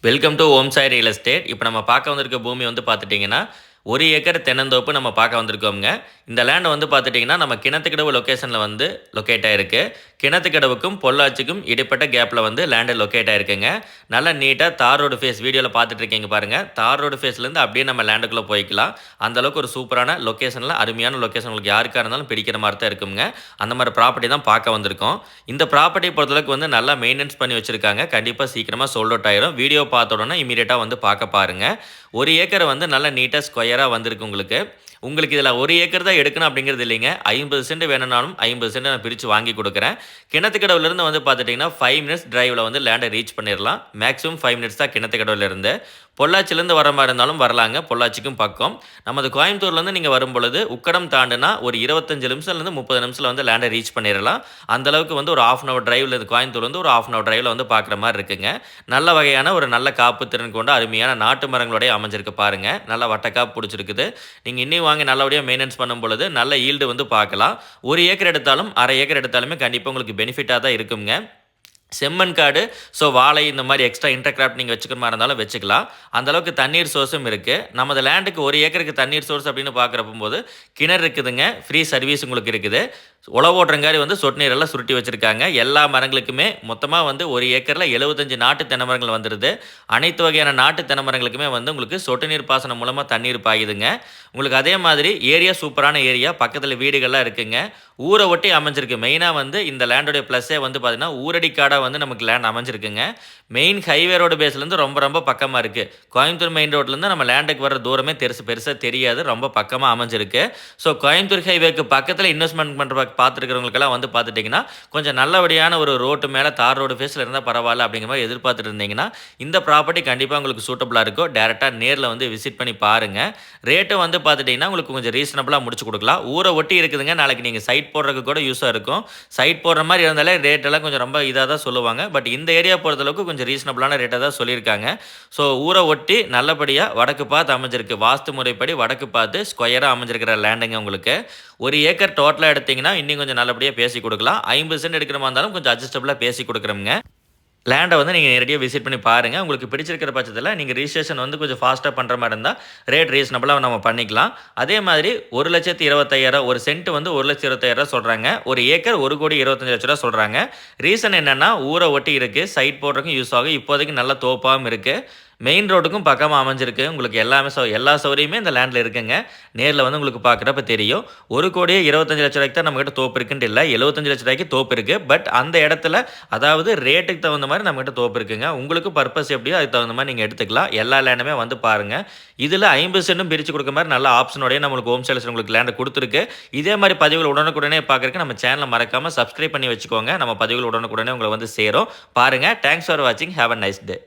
Welcome to Om Sai real estate. இப்போ நம்ம பார்க்க வந்திருக்க பூமி வந்து பார்த்துட்டிங்கன்னா, 1 ஏக்கர் தென்னந்தோப்பு நம்ம பார்க்க வந்திருக்கோங்க. இந்த லேண்ட் வந்து பார்த்துட்டிங்கன்னா, நம்ம கிணத்துக்கடவு லொக்கேஷனில் வந்து லொக்கேட் ஆயிருக்கு. கிணத்துக்கடவுக்கும் பொள்ளாச்சிக்கும் இடைப்பட்ட கேப்பில் வந்து லேண்டு லொக்கேட் ஆயிருக்குங்க. நல்லா நீட்டாக தார் ரோடு ஃபேஸ் வீடியோவில் பார்த்துட்டு இருக்கீங்க பாருங்கள். தார் ரோடு ஃபேஸ்லேருந்து அப்படியே நம்ம லேண்டுக்குள்ளே போய்க்கலாம். அந்தளவுக்கு ஒரு சூப்பரான லொக்கேஷனில் அருமையான லொக்கேஷன் உங்களுக்கு யாருக்காக இருந்தாலும் பிடிக்கிற மாதிரி தான் இருக்குங்க. அந்த மாதிரி ப்ராப்பர்ட்டி தான் பார்க்க வந்திருக்கோம். இந்த ப்ராப்பர்ட்டி பொறுத்தளவுக்கு வந்து நல்லா மெயின்டெனன்ஸ் பண்ணி வச்சுருக்காங்க. கண்டிப்பாக சீக்கிரமாக சோல்ட் அவுட் ஆயிரும். வீடியோ பார்த்த உடனே இமீடியட்டாக வந்து பார்க்க பாருங்கள். 1 ஏக்கர் வந்து நல்லா நீட்டாக ஸ்கொயராக வந்திருக்கு உங்களுக்கு. உங்களுக்கு இதில் 1 ஏக்கர் தான் எடுக்கணும் அப்படிங்கிறது இல்லைங்க. 50 சென்ட் வேணும்னாலும் 50 சென்ட் நான் பிரித்து வாங்கி கொடுக்குறேன். கிணத்துக்கடவுலேருந்து வந்து பார்த்துட்டிங்கன்னா 5 மினிட்ஸ் டிரைவில் வந்து லேண்டை ரீச் பண்ணிடலாம். மேக்ஸிமம் 5 மினிட்ஸ் தான் கிணத்துக்கடவுலேருந்து. பொள்ளாச்சிலேருந்து வர மாதிரி இருந்தாலும் வரலாங்க. பொள்ளாச்சிக்கும் பக்கம். நமது கோயம்புத்தூர்லேருந்து நீங்கள் வரும்பொழுது உக்கடம் தாண்டுனா ஒரு 25 நிமிஷம்லேருந்து 30 நிமிஷத்தில் வந்து லேண்டை ரீச் பண்ணிடலாம். அந்தளவுக்கு வந்து ஒரு ½ ஹவர் டிரைவில் கோயம்புத்தூர்லேருந்து ஒரு ½ ஹவர் டிரைவில் வந்து பார்க்குற மாதிரி இருக்குங்க. நல்ல வகையான ஒரு நல்ல காப்பு திறன் கொண்ட அருமையான நாட்டு மரங்களோடய அமைஞ்சிருக்கு பாருங்கள். நல்லா வட்டக்காப்பு பிடிச்சிருக்குது. நீங்கள் இன்னும் வாங்கி நல்லபடியாக மெயின்டெனன்ஸ் பண்ணும் பொழுது நல்ல ஈல்டு வந்து பார்க்கலாம். 1 ஏக்கர் எடுத்தாலும் 1/2 ஏக்கர் எடுத்தாலுமே கண்டிப்பாக உங்களுக்கு பெனிஃபிட்டாக தான் இருக்குங்க. செம்மண் காடு, ஸோ வாழை இந்த மாதிரி எக்ஸ்ட்ரா இன்டர்கிராப்ட் நீங்கள் வச்சுக்கிற மாதிரி இருந்தாலும் வச்சுக்கலாம். அந்தளவுக்கு தண்ணீர் சோர்ஸும் இருக்குது. நமது லேண்டுக்கு 1 ஏக்கருக்கு தண்ணீர் சோர்ஸ் அப்படின்னு பார்க்குறப்போது கிணறு இருக்குதுங்க. ஃப்ரீ சர்வீஸ் உங்களுக்கு இருக்குது. உழவு ஓட்டுறங்காரி வந்து சொட்டு நீரெல்லாம் சுருட்டி வச்சுருக்காங்க. எல்லா மரங்களுக்குமே மொத்தமாக வந்து 1 ஏக்கரில் 75 நாட்டு தென்னை மரங்கள் வந்துடுது. அனைத்து வகையான நாட்டு தென்னை மரங்களுக்குமே வந்து உங்களுக்கு சொட்டு நீர் பாசனம் மூலமாக தண்ணீர் பாயுதுங்க. உங்களுக்கு அதே மாதிரி ஏரியா சூப்பரான ஏரியா. பக்கத்தில் வீடுகள்லாம் இருக்குங்க. ஊரை ஒட்டி அமைஞ்சிருக்கு. மெயினாக வந்து இந்த லேண்டோடைய ப்ளஸ்ஸே வந்து பார்த்தீங்கன்னா ஊரடி காடாக வந்து நமக்கு லேண்ட் அமைஞ்சிருக்குங்க. மெயின் ஹைவே ரோடு பேஸ்லேருந்து ரொம்ப பக்கமாக இருக்குது. கோயம்புத்தூர் மெயின் ரோட்லேருந்து நம்ம லேண்டுக்கு வர தூரமே பெருசாக தெரியாது. ரொம்ப பக்கமாக அமைஞ்சிருக்கு. ஸோ கோயம்புத்தூர் ஹைவேக்கு பக்கத்தில் இன்வெஸ்ட்மெண்ட் பண்ணுற பார்த்துருக்கிறவங்களுக்கெல்லாம் வந்து பார்த்துட்டிங்கன்னா கொஞ்சம் நல்லபடியான ஒரு ரோட்டு மேலே தார் ரோடு ஃபேஸில் இருந்தால் பரவாயில்ல அப்படிங்கிற மாதிரி எதிர்பார்த்துட்டு இருந்தீங்கன்னா இந்த ப்ராப்பர்ட்டி கண்டிப்பாக உங்களுக்கு சூட்டபுளாக இருக்கும். டேரெக்டாக நேரில் வந்து விசிட் பண்ணி பாருங்கள். ரேட்டு வந்து பார்த்துட்டிங்கன்னா உங்களுக்கு கொஞ்சம் ரீசனபுளாக முடிச்சு கொடுக்கலாம். ஊரை ஒட்டி இருக்குதுங்க. நாளைக்கு நீங்கள் சைட் போடுறதுக்கு கூட யூஸாக இருக்கும். சைட் போடுற மாதிரி இருந்தாலே ரேட்டெல்லாம் கொஞ்சம் ரொம்ப இதாக தான் சொல்லுவாங்க. பட் இந்த ஏரியா பொறுத்தளவுக்கு கொஞ்சம் ரீசனபுளான ரேட்டாக தான் சொல்லியிருக்காங்க. ஸோ ஊரை ஒட்டி நல்லபடியாக வடக்கு பார்த்து அமைஞ்சிருக்கு. வாஸ்து முறைப்படி வடக்கு பார்த்து ஸ்கொயராக அமைஞ்சிருக்கிற லேண்டுங்க உங்களுக்கு. 1 ஏக்கர் டோட்டலாக எடுத்திங்கன்னா இன்னும் கொஞ்சம் நல்லபடியாக பேசி கொடுக்கலாம். 50 சென்ட் எடுக்கிற மாதிரி இருந்தாலும் கொஞ்சம் அட்ஜஸ்டபுளாக பேசி கொடுக்குறோங்க. லேண்டை வந்து நீங்கள் நேரடியாக விசிட் பண்ணி பாருங்கள். உங்களுக்கு பிடிச்சிருக்கிற பட்சத்தில் நீங்கள் ரிஜிஸ்ட்ரேஷன் வந்து கொஞ்சம் ஃபாஸ்ட்டாக பண்ணுற மாதிரி இருந்தால் ரேட் ரீசனபுளாக நம்ம பண்ணிக்கலாம். அதே மாதிரி 1,25,000 ஒரு சென்ட் வந்து 1,25,000 சொல்கிறாங்க. 1 ஏக்கர் 1,25,00,000 சொல்கிறாங்க. ரீசன் என்னென்னா ஊரை ஒட்டி இருக்குது. சைட் போடுறதுக்கும் யூஸ் ஆகும். இப்போதைக்கு நல்ல தோப்பாகவும் இருக்குது. மெயின் ரோட்டுக்கும் பக்கமாக அமைஞ்சிருக்கு. உங்களுக்கு எல்லாமே எல்லா சௌகரியமே இந்த லேண்டில் இருக்குங்க. நேரில் வந்து உங்களுக்கு பார்க்குறப்ப தெரியும். 1,25,00,000 தான் நம்மகிட்ட தோப்பு இருக்குன்ட்டு இல்லை. 75,00,000 தோப்பு இருக்குது. பட் அந்த இடத்துல அதாவது ரேட்டுக்கு தகுந்த மாதிரி நம்மகிட்ட தோப்பு இருக்குங்க. உங்களுக்கு பர்பஸ் எப்படியோ அதுக்கு தகுந்த மாதிரி நீங்கள் எடுத்துக்கலாம். எல்லா லேண்டுமே வந்து பாருங்கள். இதில் 50 சென்ட்டும் பிரித்து கொடுக்குற மாதிரி நல்ல ஆப்ஷனோடய நம்மளுக்கு ஹோம் சேல்ஸ் உங்களுக்கு லேண்டை கொடுத்துருக்கு. இதே மாதிரி பதிவுகள் உடனுக்குடனே பார்க்குறதுக்கு நம்ம சேனலை மறக்காமல் சப்ஸ்கிரைப் பண்ணி வச்சுக்கோங்க. நம்ம பதிவுகள் உடனுக்குடனே உங்களை வந்து சேரும். பாருங்கள். தேங்க்ஸ் ஃபார் வாட்சிங். Have a nice day.